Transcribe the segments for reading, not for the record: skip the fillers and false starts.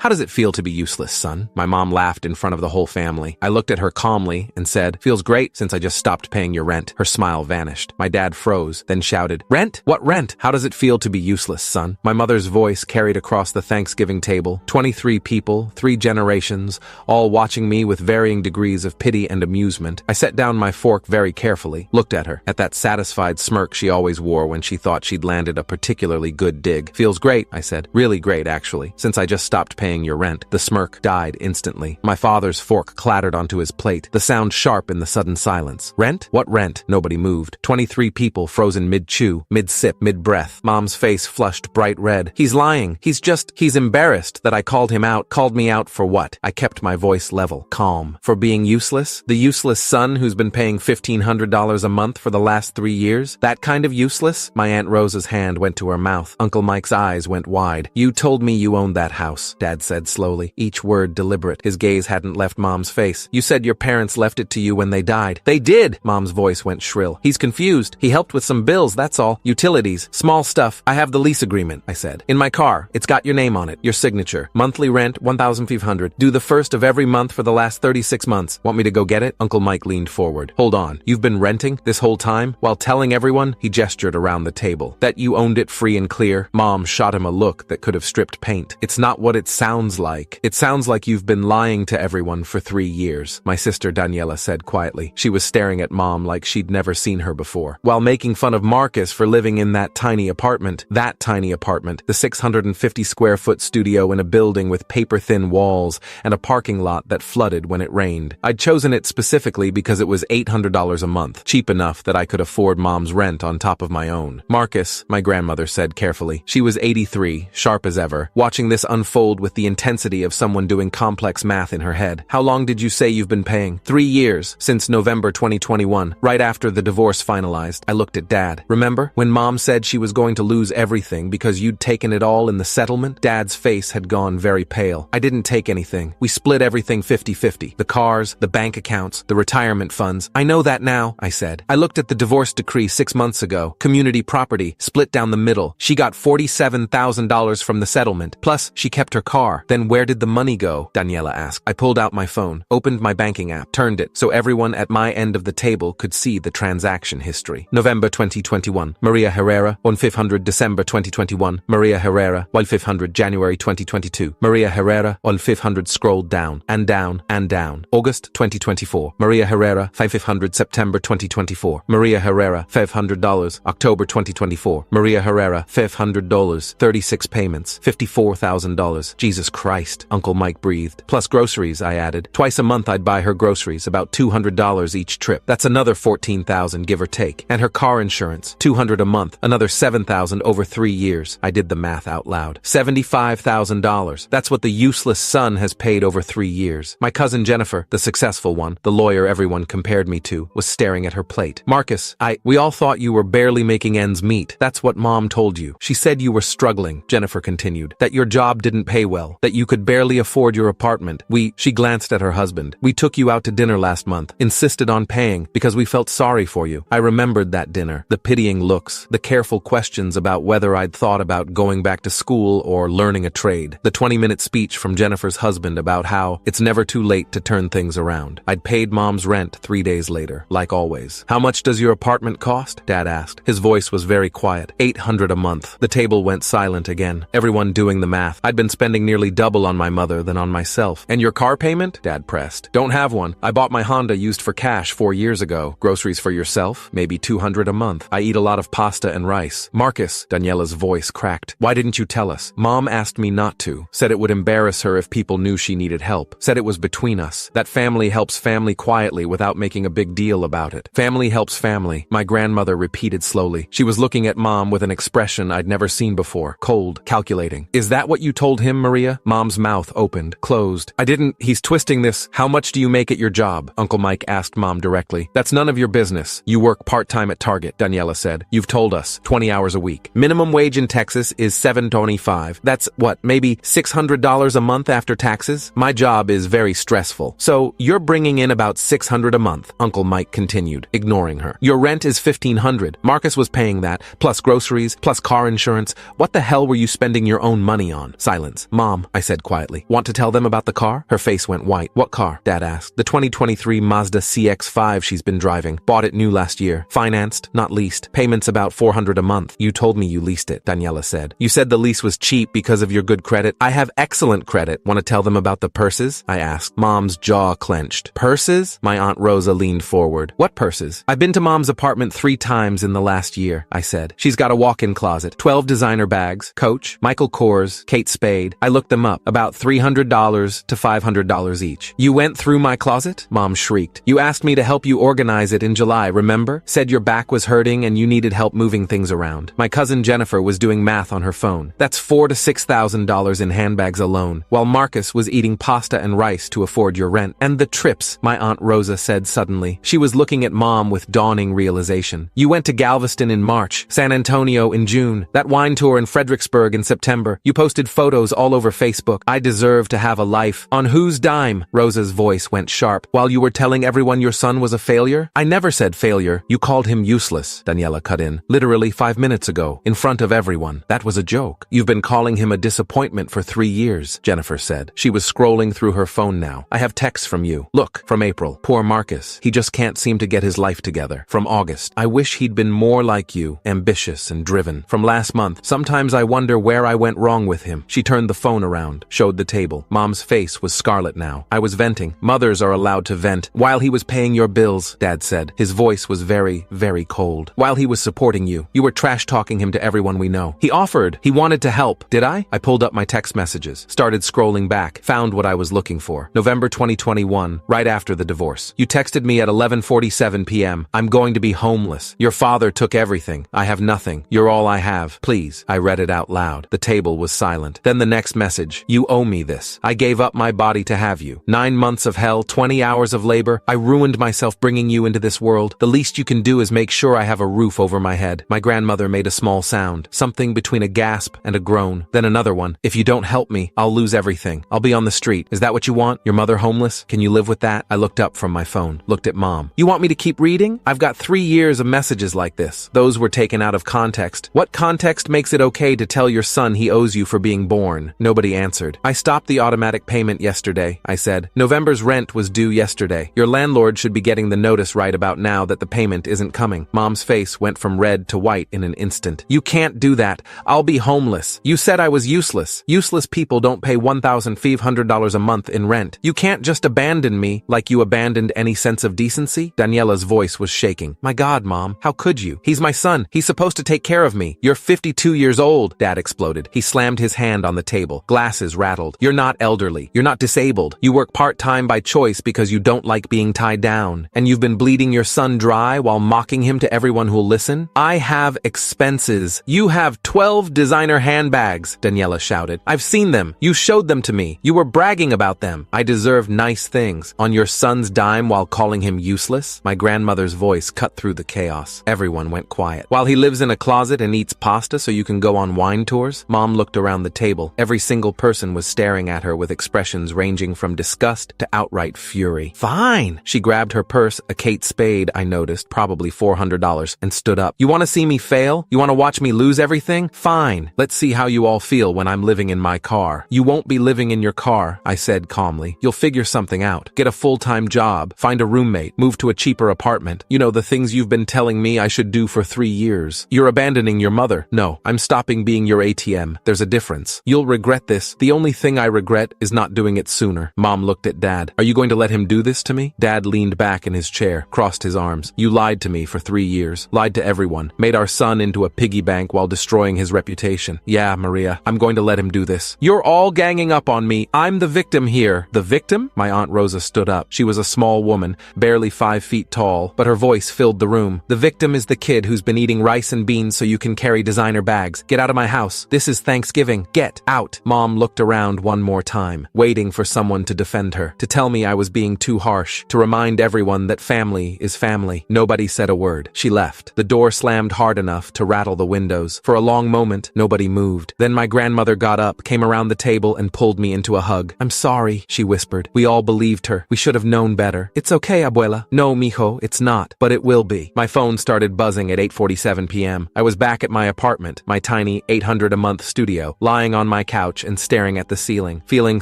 How does it feel to be useless, son? My mom laughed in front of the whole family. I looked at her calmly and said, feels great since I just stopped paying your rent. Her smile vanished. My dad froze, then shouted, rent? What rent? How does it feel to be useless, son? My mother's voice carried across the Thanksgiving table. 23 people, 3 generations, all watching me with varying degrees of pity and amusement. I set down my fork very carefully, looked at her, at that satisfied smirk she always wore when she thought she'd landed a particularly good dig. Feels great, I said. Really great, actually, since I just stopped paying your rent. The smirk died instantly. My father's fork clattered onto his plate, the sound sharp in the sudden silence. Rent? What rent? Nobody moved. 23 people frozen mid-chew, mid-sip, mid-breath. Mom's face flushed bright red. He's lying. He's embarrassed that I called him out. Called me out for what? I kept my voice level, calm. For being useless? The useless son who's been paying $1,500 a month for the last 3 years? That kind of useless? My Aunt Rosa's hand went to her mouth. Uncle Mike's eyes went wide. You told me you owned that house, Dad said slowly, each word deliberate. His gaze hadn't left Mom's face. You said your parents left it to you when they died. They did! Mom's voice went shrill. He's confused. He helped with some bills, that's all. Utilities. Small stuff. I have the lease agreement, I said. In my car. It's got your name on it. Your signature. Monthly rent, $1,500. Due the first of every month for the last 36 months. Want me to go get it? Uncle Mike leaned forward. Hold on. You've been renting this whole time? While telling everyone, he gestured around the table. That you owned it free and clear? Mom shot him a look that could have stripped paint. It's not what it sounds like. It sounds like you've been lying to everyone for 3 years, my sister Daniela said quietly. She was staring at Mom like she'd never seen her before. While making fun of Marcus for living in that tiny apartment, the 650-square-foot studio in a building with paper-thin walls and a parking lot that flooded when it rained. I'd chosen it specifically because it was $800 a month, cheap enough that I could afford Mom's rent on top of my own. Marcus, my grandmother said carefully. She was 83, sharp as ever, watching this unfold with the intensity of someone doing complex math in her head. How long did you say you've been paying? 3 years, since November 2021, right after the divorce finalized. I looked at Dad. Remember, when Mom said she was going to lose everything because you'd taken it all in the settlement? Dad's face had gone very pale. I didn't take anything. We split everything 50-50. The cars, the bank accounts, the retirement funds. I know that now, I said. I looked at the divorce decree 6 months ago. Community property, split down the middle. She got $47,000 from the settlement. Plus, she kept her car. Then where did the money go? Daniela asked. I pulled out my phone, opened my banking app, turned it so everyone at my end of the table could see the transaction history. November 2021. Maria Herrera, 1500 December 2021. Maria Herrera, 1500 January 2022. Maria Herrera, 1500 scrolled down, and down, and down. August 2024. Maria Herrera, 500 September 2024. Maria Herrera, $500. October 2024. Maria Herrera, $500. 36 payments. $54,000. Jesus Christ, Uncle Mike breathed. Plus groceries, I added. Twice a month I'd buy her groceries, about $200 each trip. That's another $14,000 give or take. And her car insurance, $200 a month, another $7,000 over 3 years. I did the math out loud. $75,000. That's what the useless son has paid over 3 years. My cousin Jennifer, the successful one, the lawyer everyone compared me to, was staring at her plate. Marcus, we all thought you were barely making ends meet. That's what Mom told you. She said you were struggling, Jennifer continued, that your job didn't pay well, that you could barely afford your apartment. She glanced at her husband. We took you out to dinner last month, insisted on paying because we felt sorry for you. I remembered that dinner, the pitying looks, the careful questions about whether I'd thought about going back to school or learning a trade, the 20-minute speech from Jennifer's husband about how it's never too late to turn things around. I'd paid Mom's rent 3 days later, like always. How much does your apartment cost? Dad asked. His voice was very quiet. $800 a month. The table went silent again, everyone doing the math. I'd been spending nearly double on my mother than on myself. And your car payment? Dad pressed. Don't have one. I bought my Honda used for cash 4 years ago. Groceries for yourself? Maybe $200 a month. I eat a lot of pasta and rice. Marcus, Daniela's voice cracked. Why didn't you tell us? Mom asked me not to. Said it would embarrass her if people knew she needed help. Said it was between us. That family helps family quietly without making a big deal about it. Family helps family, my grandmother repeated slowly. She was looking at Mom with an expression I'd never seen before. Cold, calculating. Is that what you told him, Maria? Mom's mouth opened, closed. I didn't. He's twisting this. How much do you make at your job? Uncle Mike asked Mom directly. That's none of your business. You work part-time at Target, Daniela said. You've told us. 20 hours a week. Minimum wage in Texas is $7.25. That's what, maybe $600 a month after taxes? My job is very stressful. So you're bringing in about $600 a month, Uncle Mike continued, ignoring her. Your rent is $1,500. Marcus was paying that, plus groceries, plus car insurance. What the hell were you spending your own money on? Silence. Mom Mom, I said quietly. Want to tell them about the car? Her face went white. What car? Dad asked. The 2023 Mazda CX-5 she's been driving. Bought it new last year. Financed, not leased. Payments about $400 a month. You told me you leased it, Daniela said. You said the lease was cheap because of your good credit. I have excellent credit. Want to tell them about the purses? I asked. Mom's jaw clenched. Purses? My Aunt Rosa leaned forward. What purses? I've been to Mom's apartment 3 times in the last year, I said. She's got a walk-in closet, 12 designer bags, Coach, Michael Kors, Kate Spade. I looked them up, about $300 to $500 each. You went through my closet? Mom shrieked. You asked me to help you organize it in July, remember? Said your back was hurting and you needed help moving things around. My cousin Jennifer was doing math on her phone. That's $4,000 to $6,000 in handbags alone, while Marcus was eating pasta and rice to afford your rent. And the trips, my Aunt Rosa said suddenly. She was looking at Mom with dawning realization. You went to Galveston in March, San Antonio in June, that wine tour in Fredericksburg in September. You posted photos all over Facebook. I deserve to have a life. On whose dime? Rosa's voice went sharp. While you were telling everyone your son was a failure? I never said failure. You called him useless, Daniela cut in. Literally 5 minutes ago, in front of everyone. That was a joke. You've been calling him a disappointment for 3 years, Jennifer said. She was scrolling through her phone now. I have texts from you. Look, from April. Poor Marcus. He just can't seem to get his life together. From August. I wish he'd been more like you, ambitious and driven. From last month. Sometimes I wonder where I went wrong with him. She turned the phone around, showed the table. Mom's face was scarlet now. I was venting. Mothers are allowed to vent. While he was paying your bills, Dad said. His voice was very, very cold. While he was supporting you, you were trash-talking him to everyone we know. He offered. He wanted to help. Did I? I pulled up my text messages, started scrolling back, found what I was looking for. November 2021, right after the divorce. You texted me at 11:47 p.m. I'm going to be homeless. Your father took everything. I have nothing. You're all I have. Please. I read it out loud. The table was silent. Then the next message. You owe me this. I gave up my body to have you. 9 months of hell, 20 hours of labor. I ruined myself bringing you into this world. The least you can do is make sure I have a roof over my head. My grandmother made a small sound, something between a gasp and a groan. Then another one. If you don't help me, I'll lose everything. I'll be on the street. Is that what you want? Your mother homeless? Can you live with that? I looked up from my phone, looked at Mom. You want me to keep reading? I've got 3 years of messages like this. Those were taken out of context. What context makes it okay to tell your son he owes you for being born? Nobody answered. I stopped the automatic payment yesterday, I said. November's rent was due yesterday. Your landlord should be getting the notice right about now that the payment isn't coming. Mom's face went from red to white in an instant. You can't do that. I'll be homeless. You said I was useless. Useless people don't pay $1,500 a month in rent. You can't just abandon me like you abandoned any sense of decency? Daniela's voice was shaking. My God, Mom, how could you? He's my son. He's supposed to take care of me. You're 52 years old, Dad exploded. He slammed his hand on the table. Glasses rattled. You're not elderly. You're not disabled. You work part-time by choice because you don't like being tied down. And you've been bleeding your son dry while mocking him to everyone who'll listen? I have expenses. You have 12 designer handbags, Daniela shouted. I've seen them. You showed them to me. You were bragging about them. I deserve nice things. On your son's dime while calling him useless? My grandmother's voice cut through the chaos. Everyone went quiet. While he lives in a closet and eats pasta so you can go on wine tours? Mom looked around the table. Every single person was staring at her with expressions ranging from disgust to outright fury. Fine. She grabbed her purse, a Kate Spade, I noticed, probably $400, and stood up. You want to see me fail? You want to watch me lose everything? Fine. Let's see how you all feel when I'm living in my car. You won't be living in your car, I said calmly. You'll figure something out. Get a full-time job. Find a roommate. Move to a cheaper apartment. You know, the things you've been telling me I should do for 3 years. You're abandoning your mother. No, I'm stopping being your ATM. There's a difference. You'll regret this. The only thing I regret is not doing it sooner. Mom looked at Dad. Are you going to let him do this to me? Dad leaned back in his chair, crossed his arms. You lied to me for 3 years. Lied to everyone. Made our son into a piggy bank while destroying his reputation. Yeah, Maria, I'm going to let him do this. You're all ganging up on me. I'm the victim here. The victim? My Aunt Rosa stood up. She was a small woman, barely 5 feet tall, but her voice filled the room. The victim is the kid who's been eating rice and beans so you can carry designer bags. Get out of my house. This is Thanksgiving. Get out. Mom looked around one more time, waiting for someone to defend her, to tell me I was being too harsh, to remind everyone that family is family. Nobody said a word. She left. The door slammed hard enough to rattle the windows. For a long moment, nobody moved. Then my grandmother got up, came around the table, and pulled me into a hug. I'm sorry, she whispered. We all believed her. We should have known better. It's okay, abuela. No, mijo, it's not. But it will be. My phone started buzzing at 8:47 p.m. I was back at my apartment, my tiny $800 a month studio, lying on my couch couch and staring at the ceiling, feeling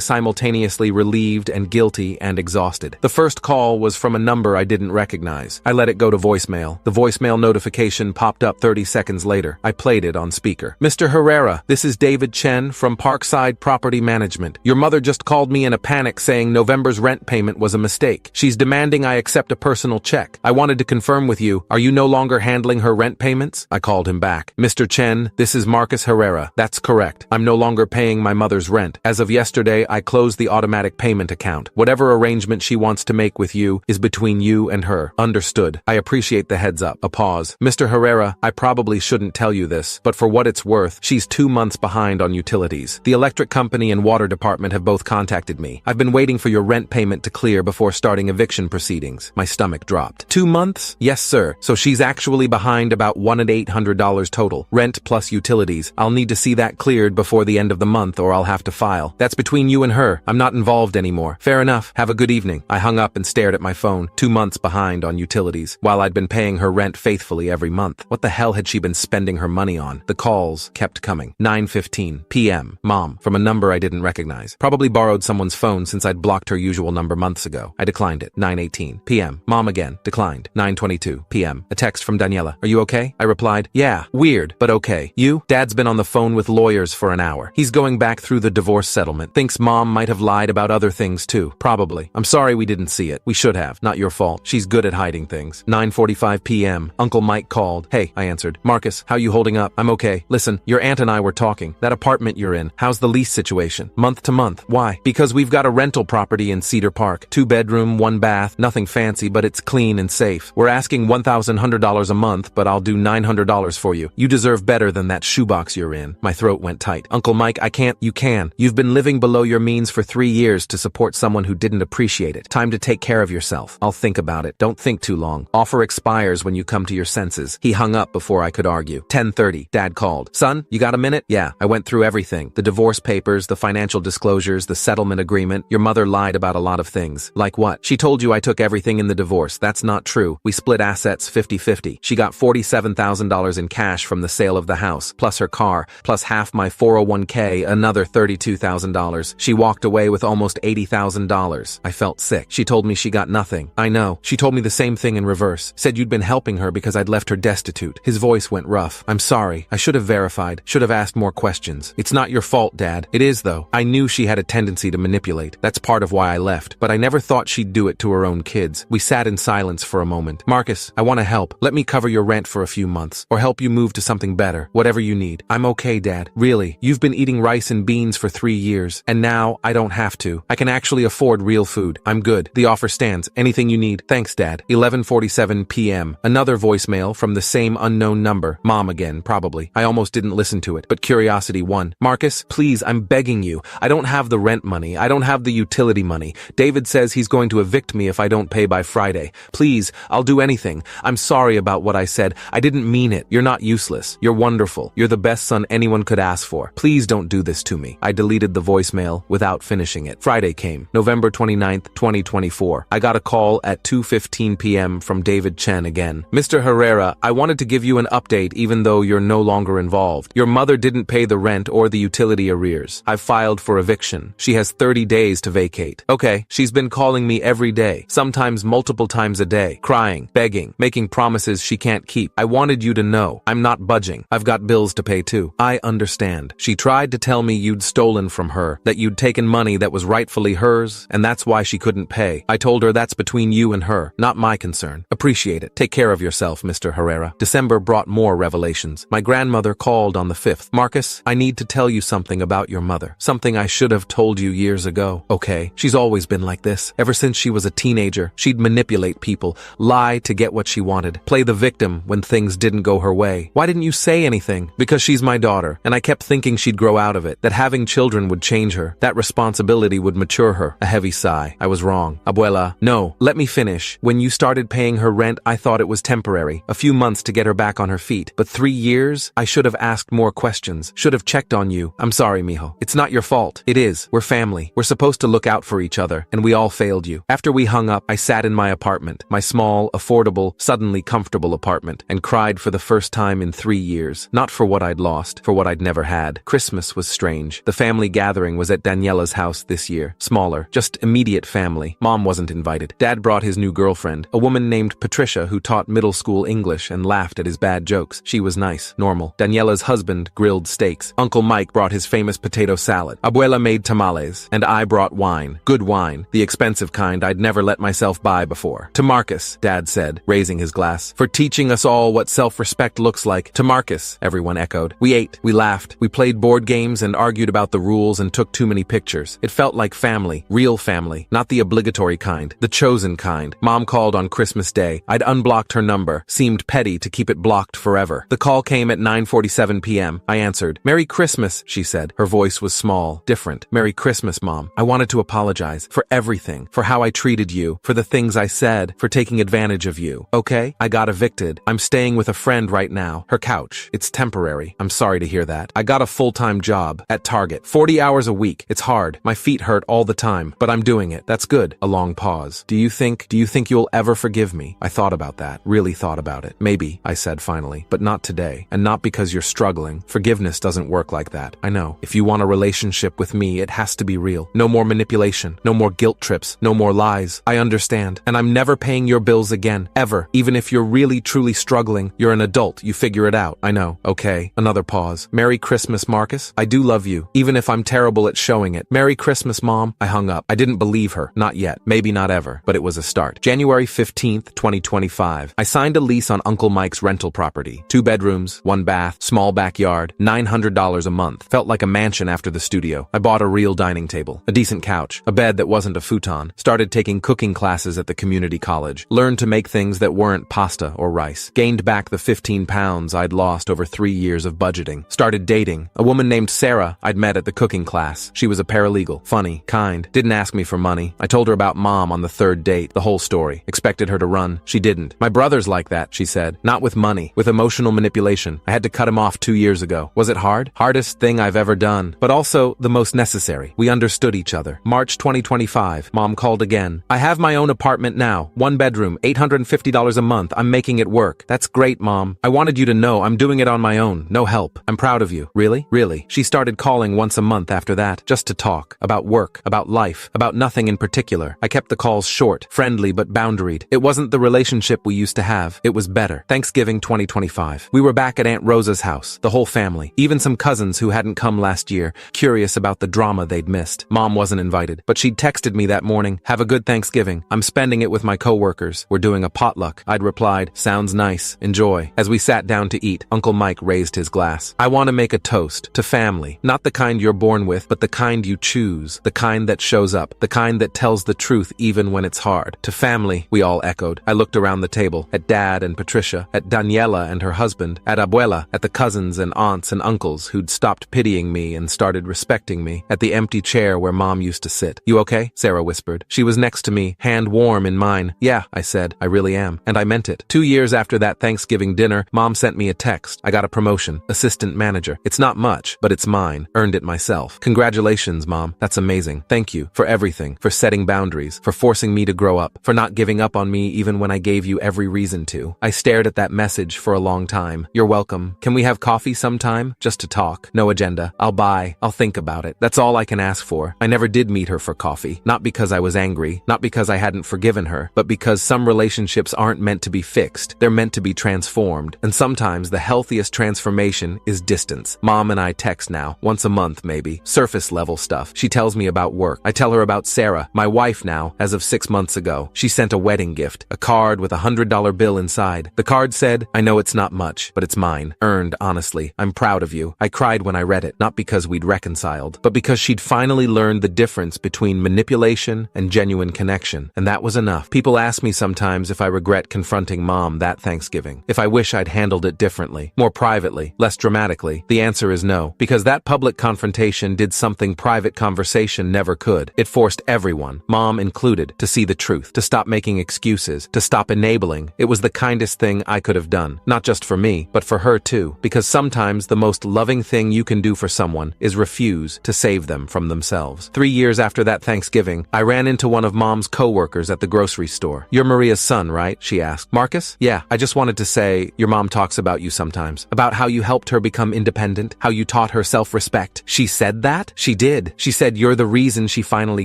simultaneously relieved and guilty and exhausted. The first call was from a number I didn't recognize. I let it go to voicemail. The voicemail notification popped up 30 seconds later. I played it on speaker. Mr. Herrera, this is David Chen from Parkside Property Management. Your mother just called me in a panic saying November's rent payment was a mistake. She's demanding I accept a personal check. I wanted to confirm with you, are you no longer handling her rent payments? I called him back. Mr. Chen, this is Marcus Herrera. That's correct. I'm no longer paying my mother's rent. As of yesterday, I closed the automatic payment account. Whatever arrangement she wants to make with you is between you and her. Understood. I appreciate the heads up. A pause. Mr. Herrera, I probably shouldn't tell you this, but for what it's worth, she's 2 months behind on utilities. The electric company and water department have both contacted me. I've been waiting for your rent payment to clear before starting eviction proceedings. My stomach dropped. 2 months? Yes, sir. So she's actually behind about $1,800 total. Rent plus utilities. I'll need to see that cleared before the end of the month or I'll have to file. That's between you and her. I'm not involved anymore. Fair enough. Have a good evening. I hung up and stared at my phone. 2 months behind on utilities, while I'd been paying her rent faithfully every month. What the hell had she been spending her money on? The calls kept coming. 9:15 p.m. Mom, from a number I didn't recognize. Probably borrowed someone's phone since I'd blocked her usual number months ago. I declined it. 9:18 p.m. Mom again. Declined. 9:22 p.m. A text from Daniela. Are you okay? I replied, yeah, weird, but okay. You? Dad's been on the phone with lawyers for an hour. He's going back through the divorce settlement. Thinks Mom might have lied about other things too. Probably. I'm sorry we didn't see it. We should have. Not your fault. She's good at hiding things. 9:45 p.m. Uncle Mike called. Hey, I answered. Marcus, how you holding up? I'm okay. Listen, your aunt and I were talking. That apartment you're in, how's the lease situation? Month to month. Why? Because we've got a rental property in Cedar Park. 2-bedroom, 1 bath, nothing fancy, but it's clean and safe. We're asking $1,100 a month, but I'll do $900 for you. You deserve better than that shoebox you're in. My throat went tight. Uncle Mike, I can't. You can. You've been living below your means for 3 years to support someone who didn't appreciate it. Time to take care of yourself. I'll think about it. Don't think too long. Offer expires when you come to your senses. He hung up before I could argue. 10:30. Dad called. Son, you got a minute? Yeah, I went through everything. The divorce papers, the financial disclosures, the settlement agreement. Your mother lied about a lot of things. Like what? She told you I took everything in the divorce. That's not true. We split assets 50-50. She got $47,000 in cash from the sale of the house, plus her car, plus half my 401k, another $32,000. She walked away with almost $80,000. I felt sick. She told me she got nothing. I know. She told me the same thing in reverse. Said you'd been helping her because I'd left her destitute. His voice went rough. I'm sorry. I should have verified. Should have asked more questions. It's not your fault, Dad. It is, though. I knew she had a tendency to manipulate. That's part of why I left. But I never thought she'd do it to her own kids. We sat in silence for a moment. Marcus, I want to help. Let me cover your rent for a few months. Or help you move to something better. Whatever you need. I'm okay, Dad. Really. You've been eating rice and beans for 3 years. And now, I don't have to. I can actually afford real food. I'm good. The offer stands. Anything you need. Thanks, Dad. 11:47 p.m. Another voicemail from the same unknown number. Mom again, probably. I almost didn't listen to it, but curiosity won. Marcus, please, I'm begging you. I don't have the rent money. I don't have the utility money. David says he's going to evict me if I don't pay by Friday. Please, I'll do anything. I'm sorry about what I said. I didn't mean it. You're not useless. You're wonderful. You're the best son anyone could ask for. Please don't do this to me. I deleted the voicemail without finishing it. Friday came. November 29th, 2024. I got a call at 2:15 p.m. from David Chen again. Mr. Herrera, I wanted to give you an update even though you're no longer involved. Your mother didn't pay the rent or the utility arrears. I've filed for eviction. She has 30 days to vacate. Okay, she's been calling me every day, sometimes multiple times a day, crying, begging, making promises she can't keep. I wanted you to know, I'm not budging. I've got bills to pay too. I understand. She tried to tell me you'd stolen from her, that you'd taken money that was rightfully hers, and that's why she couldn't pay. I told her that's between you and her, not my concern. Appreciate it. Take care of yourself, Mr. Herrera. December brought more revelations. My grandmother called on the 5th. Marcus, I need to tell you something about your mother. Something I should have told you years ago. Okay, she's always been like this. Ever since she was a teenager, she'd manipulate people, lie to get what she wanted, play the victim when things didn't go her way. Why didn't you say anything? Because she's my daughter, and I kept thinking she'd grow out of it, that having children would change her, that responsibility would mature her. A heavy sigh. I was wrong. Abuela, no, let me finish. When you started paying her rent, I thought it was temporary, a few months to get her back on her feet. But 3 years? I should have asked more questions, should have checked on you. I'm sorry, mijo. It's not your fault. It is. We're family. We're supposed to look out for each other, and we all failed you. After we hung up, I sat in my apartment, my small, affordable, suddenly comfortable apartment, and cried for the first time in 3 years. Not for what I'd lost, for what I'd never had. Christmas was strange. strange. The family gathering was at Daniela's house this year. Smaller, just immediate family. Mom wasn't invited. Dad brought his new girlfriend, a woman named Patricia who taught middle school English and laughed at his bad jokes. She was nice, normal. Daniela's husband grilled steaks. Uncle Mike brought his famous potato salad. Abuela made tamales. And I brought wine. Good wine. The expensive kind I'd never let myself buy before. To Marcus, Dad said, raising his glass, for teaching us all what self-respect looks like. To Marcus, everyone echoed. We ate, we laughed, we played board games and argued about the rules and took too many pictures. It felt like family, real family, not the obligatory kind, the chosen kind. Mom called on Christmas Day. I'd unblocked her number, seemed petty to keep it blocked forever. The call came at 9:47 p.m. I answered. Merry Christmas, she said. Her voice was small, different. Merry Christmas, Mom. I wanted to apologize for everything, for how I treated you, for the things I said, for taking advantage of you. Okay? I got evicted. I'm staying with a friend right now. Her couch. It's temporary. I'm sorry to hear that. I got a full-time job at Target. 40 hours a week. It's hard. My feet hurt all the time, but I'm doing it. That's good. A long pause. Do you think you'll ever forgive me? I thought about that. Really thought about it. Maybe, I said finally, but not today. And not because you're struggling. Forgiveness doesn't work like that. I know. If you want a relationship with me, it has to be real. No more manipulation. No more guilt trips. No more lies. I understand. And I'm never paying your bills again. Ever. Even if you're really, truly struggling, you're an adult. You figure it out. I know. Okay. Another pause. Merry Christmas, Marcus. I do love you, even if I'm terrible at showing it. Merry Christmas, Mom. I hung up. I didn't believe her. Not yet. Maybe not ever. But it was a start. January 15th, 2025. I signed a lease on Uncle Mike's rental property. 2 bedrooms, 1 bath, small backyard, $900 a month. Felt like a mansion after the studio. I bought a real dining table, a decent couch, a bed that wasn't a futon. Started taking cooking classes at the community college. Learned to make things that weren't pasta or rice. Gained back the 15 pounds I'd lost over 3 years of budgeting. Started dating a woman named Sarah I'd met at the cooking class. She was a paralegal, funny, kind, didn't ask me for money. I told her about Mom on the 3rd date, the whole story. Expected her to run. She didn't. My brother's like that, she said. Not with money, with emotional manipulation. I had to cut him off 2 years ago. Was it hard? Hardest thing I've ever done, but also the most necessary. We understood each other. March 2025. Mom called again. I have my own apartment now. 1 bedroom, $850 a month. I'm making it work. That's great, Mom. I wanted you to know I'm doing it on my own. No help. I'm proud of you. Really? Really. She started calling once a month after that, just to talk. About work, about life, about nothing in particular. I kept the calls short, friendly but boundaried. It wasn't the relationship we used to have. It was better. Thanksgiving 2025. We were back at Aunt Rosa's house, the whole family, even some cousins who hadn't come last year, curious about the drama they'd missed. Mom wasn't invited, but she'd texted me that morning, have a good Thanksgiving. I'm spending it with my coworkers. We're doing a potluck. I'd replied, sounds nice. Enjoy. As we sat down to eat, Uncle Mike raised his glass. I want to make a toast to family. Not the kind you're born with, but the kind you choose. The kind that shows up. The kind that tells the truth even when it's hard. To family, we all echoed. I looked around the table, at Dad and Patricia, at Daniela and her husband, at Abuela, at the cousins and aunts and uncles who'd stopped pitying me and started respecting me, at the empty chair where Mom used to sit. You okay? Sarah whispered. She was next to me, hand warm in mine. Yeah, I said, I really am. And I meant it. 2 years after that Thanksgiving dinner, Mom sent me a text. I got a promotion, assistant manager. It's not much, but it's mine. Earned it myself. Congratulations, Mom. That's amazing. Thank you for everything, for setting boundaries, for forcing me to grow up, for not giving up on me even when I gave you every reason to. I stared at that message for a long time. You're welcome. Can we have coffee sometime? Just to talk. No agenda. I'll buy. I'll think about it. That's all I can ask for. I never did meet her for coffee. Not because I was angry, not because I hadn't forgiven her, but because some relationships aren't meant to be fixed. They're meant to be transformed. And sometimes the healthiest transformation is distance. Mom and I text now, once a month maybe. Surface level stuff. She tells me about work. I tell her about Sarah, my wife now, as of 6 months ago. She sent a wedding gift, a card with $100 bill inside. The card said, I know it's not much, but it's mine. Earned, honestly. I'm proud of you. I cried when I read it, not because we'd reconciled, but because she'd finally learned the difference between manipulation and genuine connection. And that was enough. People ask me sometimes if I regret confronting Mom that Thanksgiving, if I wish I'd handled it differently, more privately, less dramatically. The answer is no, because that public confrontation did something private conversation never could. It forced everyone, Mom included, to see the truth, to stop making excuses, to stop enabling. It was the kindest thing I could have done, not just for me, but for her too, because sometimes the most loving thing you can do for someone is refuse to save them from themselves. 3 years after that Thanksgiving, I ran into one of Mom's co-workers at the grocery store. You're Maria's son, right? She asked. Marcus? Yeah, I just wanted to say, your mom talks about you sometimes, about how you helped her become independent, how you taught her self-respect, respect. She said that? She did. She said you're the reason she finally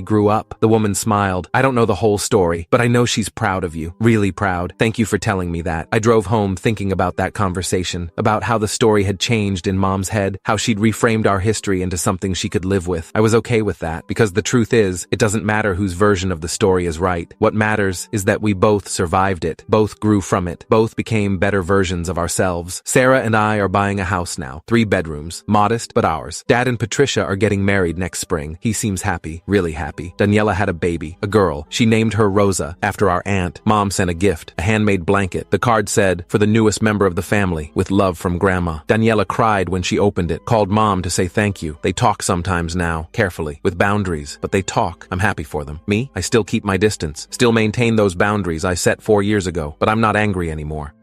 grew up. The woman smiled. I don't know the whole story, but I know she's proud of you. Really proud. Thank you for telling me that. I drove home thinking about that conversation, about how the story had changed in Mom's head, how she'd reframed our history into something she could live with. I was okay with that, because the truth is, it doesn't matter whose version of the story is right. What matters is that we both survived it, both grew from it, both became better versions of ourselves. Sarah and I are buying a house now, 3 bedrooms, modest but ours. Dad and Patricia are getting married next spring. He seems happy, really happy. Daniela had a baby, a girl. She named her Rosa, after our aunt. Mom sent a gift, a handmade blanket. The card said, "For the newest member of the family, with love from Grandma." Daniela cried when she opened it, called Mom to say thank you. They talk sometimes now, carefully, with boundaries, but they talk. I'm happy for them. Me? I still keep my distance, still maintain those boundaries I set 4 years ago, but I'm not angry anymore.